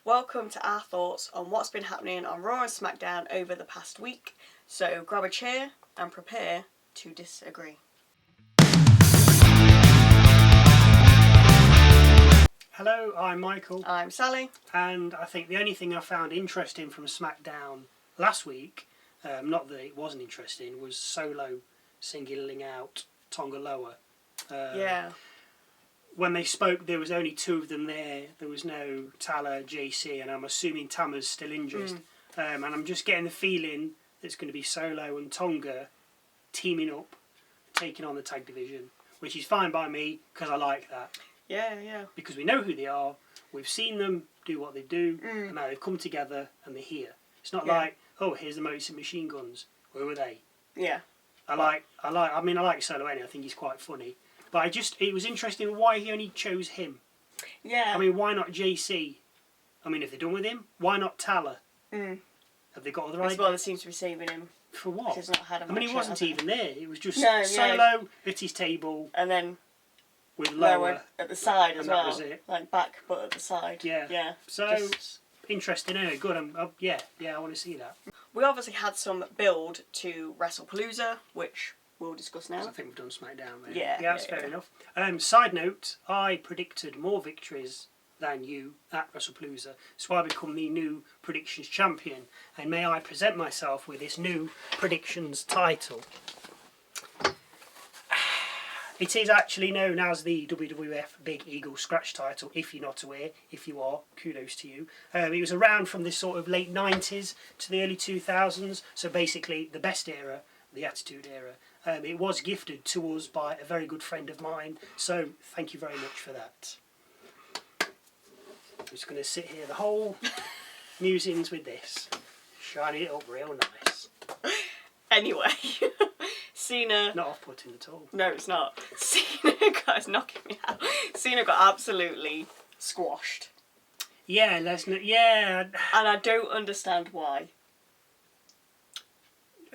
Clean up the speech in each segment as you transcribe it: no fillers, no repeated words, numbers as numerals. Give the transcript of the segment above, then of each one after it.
Welcome to our thoughts on what's been happening on Raw and SmackDown over the past week. So grab a chair and prepare to disagree. Hello, I'm Michael. I'm Sally. And I think the only thing I found interesting from SmackDown last week, not that it wasn't interesting, was Solo singling out Tonga Loa. Yeah. When they spoke, there was only two of them there. There was no Tala, JC, and I'm assuming Tama's still injured. And I'm just getting the feeling that it's going to be Solo and Tonga teaming up, taking on the tag division, which is fine by me because I like that. Yeah. Because we know who they are, we've seen them do what they do, and now they've come together and they're here. It's not like, oh, here's the Motor Machine Guns. Where were they? Yeah. I like Solo anyway. I think he's quite funny. But it was interesting why he only chose him. Yeah. I mean, why not JC? I mean, if they're done with him, why not Tala? Have they got other ideas? Well, they seem to be saving him. For what? He's not had a I mean, he match wasn't yet, even there. It was just Solo at his table. And then with Loa at the side as well. That was it. Like back, but at the side. Yeah. So, interesting, anyway. Good. I want to see that. We obviously had some build to WrestlePalooza, which we'll discuss now. I think we've done SmackDown there. Yeah, that's fair enough. Side note, I predicted more victories than you at WrestlePalooza, so I become the new predictions champion. And may I present myself with this new predictions title. It is actually known as the WWF Big Eagle Scratch title, if you're not aware. If you are, kudos to you. It was around from this sort of late 90s to the early 2000s, so basically the best era, the Attitude Era. It was gifted to us by a very good friend of mine, so thank you very much for that. I'm just going to sit here the whole musings with this, shining it up real nice. Anyway, Cena... Not off-putting at all. No, it's not. Cena got knocking me out. Cena got absolutely squashed. Yeah, Lesnar, yeah. And I don't understand why.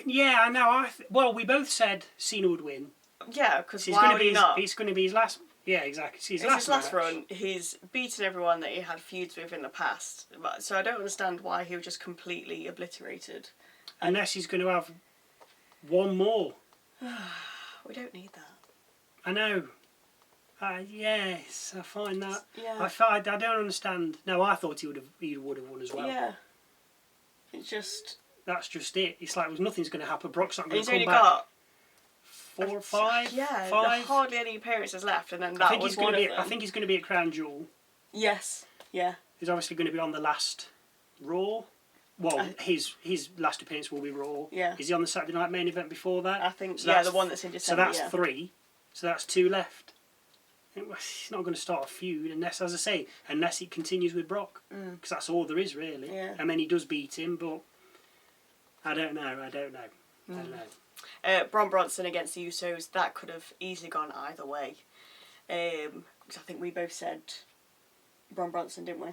Yeah, I know. Well, we both said Cena would win. Yeah, because why would he not? It's going to be his last... Yeah, exactly. It's his last run. He's beaten everyone that he had feuds with in the past. So I don't understand why he was just completely obliterated. Unless he's going to have one more. We don't need that. I know. Yes, I find that. Yeah. I don't understand. No, I thought he would have won as well. Yeah. It's just... That's just it. It's like nothing's going to happen. Brock's not going to come back. He's only got 4 or 5? Yeah, 5? there are hardly any appearances left, and then that was one of them. I think he's going to be at Crown Jewel. Yes, yeah. He's obviously going to be on the last Raw. Well, his last appearance will be Raw. Yeah. Is he on the Saturday Night Main Event before that? I think, so the one that's in December. So that's 3. So that's 2 left. He's not going to start a feud unless, as I say, unless he continues with Brock. Because that's all there is, really. Yeah. And then he does beat him, but I don't know. Braun Bronson against the Usos, that could have easily gone either way. Because I think we both said Braun Bronson, didn't we?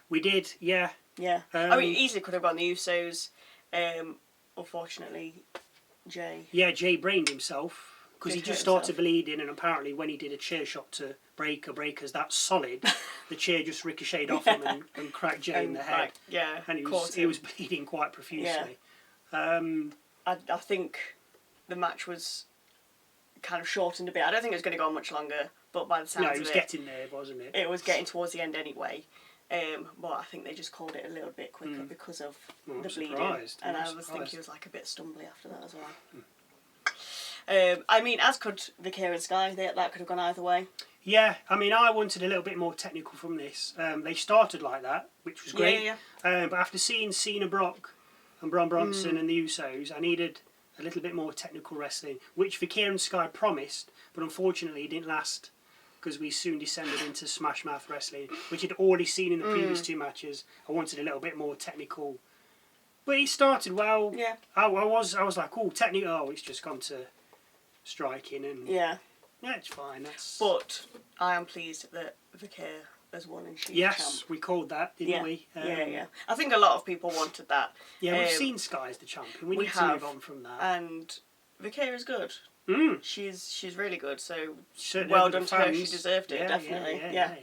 We did, yeah. Yeah. I mean, easily could have gone the Usos. Unfortunately, Jey. Yeah, Jey brained himself because he just started bleeding, and apparently when he did a chair shot to Breaker's that solid, the chair just ricocheted off him and cracked Jey in the head. Yeah, and he was bleeding quite profusely. Yeah. I think the match was kind of shortened a bit. I don't think it was going to go on much longer, but by the sounds of it... No, it was getting there, wasn't it? It was getting towards the end anyway. But I think they just called it a little bit quicker because of the bleeding. And I was thinking it was like a bit stumbly after that as well. I mean, as could Vaquer and Sky, that could have gone either way. Yeah, I mean, I wanted a little bit more technical from this. They started like that, which was great. Yeah. But after seeing Cena, Brock and Braun Bronson and the Usos, I needed a little bit more technical wrestling, which Vaquer and Sky promised, but unfortunately it didn't last because we soon descended into Smash Mouth wrestling, which I'd already seen in the previous 2 matches. I wanted a little bit more technical. But it started well. Yeah. I was like, oh, technical. Oh, it's just gone to striking and... Yeah. Yeah, it's fine. But I am pleased that Vaquer has won and she's Yes, champ. We called that, didn't we? Yeah. I think a lot of people wanted that. Yeah, we've seen Sky as the champion. We need to move on from that. And Vaquer is good. She's really good, so Certainly well done to her. She deserved it, definitely. Yeah.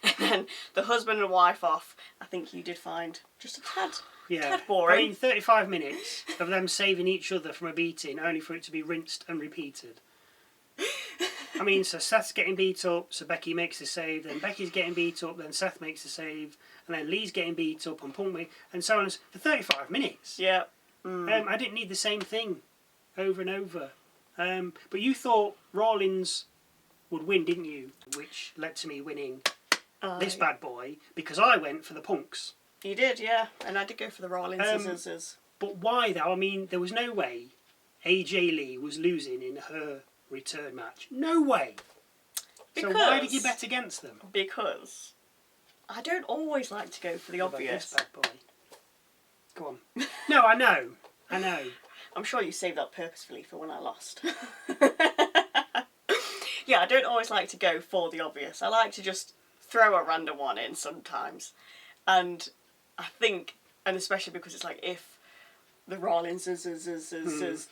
And then the husband and wife off, I think you did find just a tad boring. I mean, 35 minutes of them saving each other from a beating, only for it to be rinsed and repeated. I mean, so Seth's getting beat up, so Becky makes the save, then Becky's getting beat up, then Seth makes the save, and then Lee's getting beat up and Punk and so on for 35 minutes. Yeah. I didn't need the same thing over and over. But you thought Rollins would win, didn't you? Which led to me winning this bad boy, because I went for the Punks. You did, yeah. And I did go for the Rollins. But why, though? I mean, there was no way AJ Lee was losing in her return match. No way. So why did you bet against them? Because I don't always like to go for the obvious. This bad boy. Go on. No, I know. I'm sure you saved that purposefully for when I lost. Yeah, I don't always like to go for the obvious. I like to just throw a random one in sometimes. And I think, and especially because it's like, if the Rollins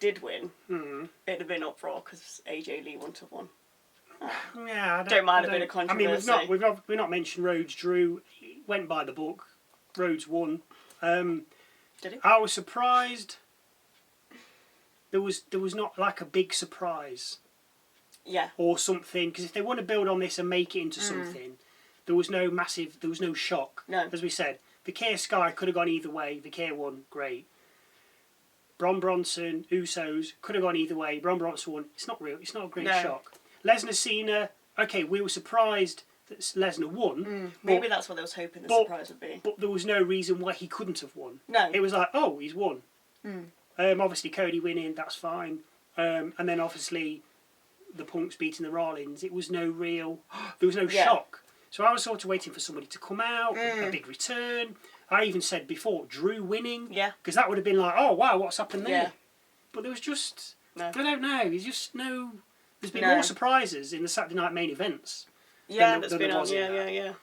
did win, it'd have been uproar because AJ Lee wouldn't have won. Yeah, I don't mind a bit of controversy. I mean, we've not mentioned Rhodes drew. He went by the book. Rhodes won. Did he? I was surprised. There was not like a big surprise. Yeah. Or something, because if they want to build on this and make it into something, there was no shock. No. As we said, Vaquer SKY could have gone either way. Vaquer won, great. Bronson, Usos could have gone either way. Bronson won. It's not a great shock. Lesnar, Cena, okay, we were surprised that Lesnar won. Maybe that's what they was hoping the surprise would be. But there was no reason why he couldn't have won. No. It was like, oh, he's won. Obviously Cody winning, that's fine. And then obviously the Punks beating the Rollins. It was there was no shock. So I was sort of waiting for somebody to come out, a big return. I even said before, Drew winning. Yeah. Because that would have been like, oh wow, what's happened there? Yeah. But there was just, no. I don't know, there's been more surprises in the Saturday night main events. Yeah, that's been on, yeah.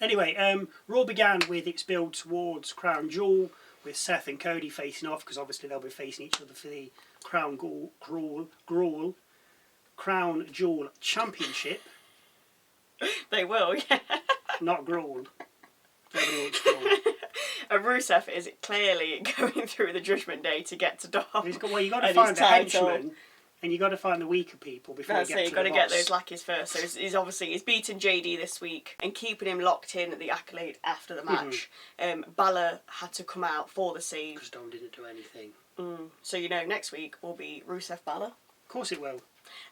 Anyway, Raw began with its build towards Crown Jewel, with Seth and Cody facing off, because obviously they'll be facing each other for the Crown Jewel Championship. They will, yeah. Not Grawl. Nobody wants Grawl. And Rusev is clearly going through the Judgment Day to get to Dom. You've got to find a henchman, and you've got to find the weaker people before you get to the boss. You've got to get those lackeys first. So he's beaten JD this week and keeping him locked in at the accolade after the match. Balor had to come out for the save. Because Dom didn't do anything. So next week will be Rusev Balor. Of course it will.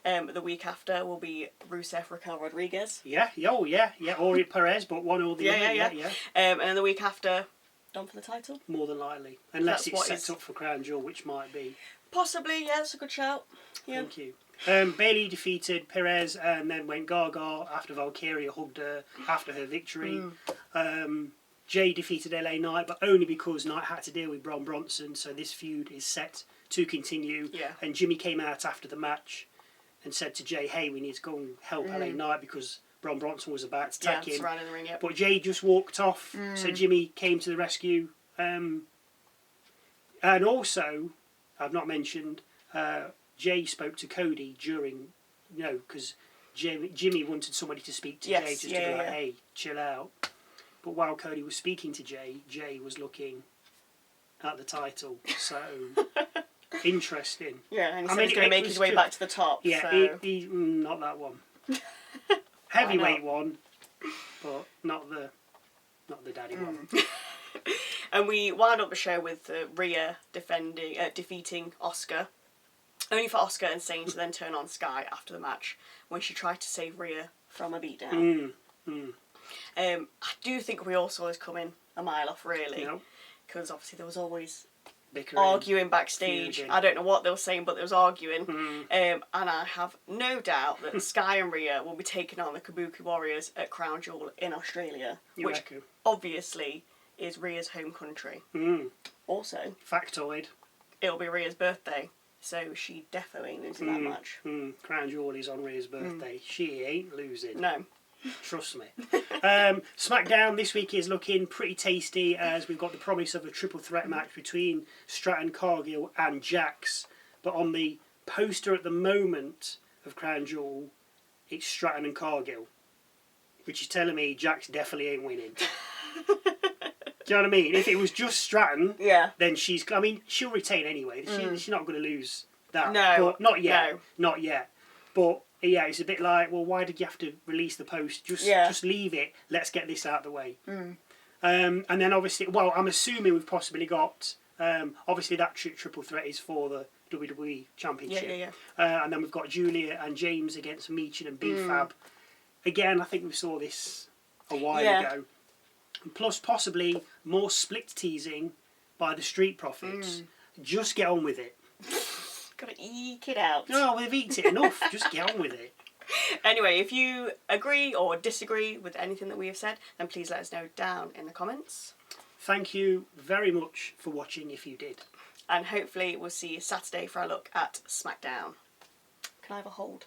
The week after will be Rusev Raquel Rodriguez. Yeah, or Perez, but one or the other. Yeah. And then the week after, Dom for the title? More than likely. Unless it's set up for Crown Jewel, which might be. Possibly, yeah, that's a good shout. Yeah. Thank you. Bayley defeated Perez and then went gaga after Valkyria hugged her after her victory. Jey defeated LA Knight, but only because Knight had to deal with Bronson, so this feud is set to continue. Yeah. And Jimmy came out after the match and said to Jey, hey, we need to go and help LA Knight because Bronson was about to attack him. Right in the ring, yep. But Jey just walked off, so Jimmy came to the rescue. And also, I've not mentioned, Jey spoke to Cody during, because Jimmy wanted somebody to speak to Jey just to be like, hey, chill out. But while Cody was speaking to Jey, Jey was looking at the title, so interesting. Yeah, and he said he's going to make his way back to the top. Yeah, so. Not that one. Heavyweight one, but not the daddy one. And we wound up the show with Rhea defeating Asuka. Only for Asuka and Sane to then turn on Sky after the match when she tried to save Rhea from a beatdown. I do think we all saw this coming a mile off, really. Because obviously there was always arguing backstage. I don't know what they were saying, but there was arguing. And I have no doubt that Sky and Rhea will be taking on the Kabuki Warriors at Crown Jewel in Australia, which obviously is Rhea's home country. Also, factoid, it'll be Rhea's birthday, so she definitely ain't losing that match. Crown Jewel is on Rhea's birthday. She ain't losing. No. Trust me. SmackDown this week is looking pretty tasty as we've got the promise of a triple threat match between Stratton, Cargill and Jax. But on the poster at the moment of Crown Jewel, it's Stratton and Cargill. which is telling me Jax definitely ain't winning. Do you know what I mean? If it was just Stratton, then she's... I mean, she'll retain anyway. She's not going to lose that. No. But not yet. No. Not yet. But, yeah, it's a bit like, well, why did you have to release the post? Just leave it. Let's get this out of the way. And then, obviously... Well, I'm assuming we've possibly got... obviously, that triple threat is for the WWE Championship. And then we've got Julia and James against Meechin and B-Fab. Again, I think we saw this a while ago. Plus, possibly more split teasing by the Street Profits. Just get on with it. Gotta eke it out. No, they've eaten it enough. Just get on with it. Anyway, if you agree or disagree with anything that we have said, then please let us know down in the comments. Thank you very much for watching if you did. And hopefully we'll see you Saturday for our look at SmackDown. Can I have a hold?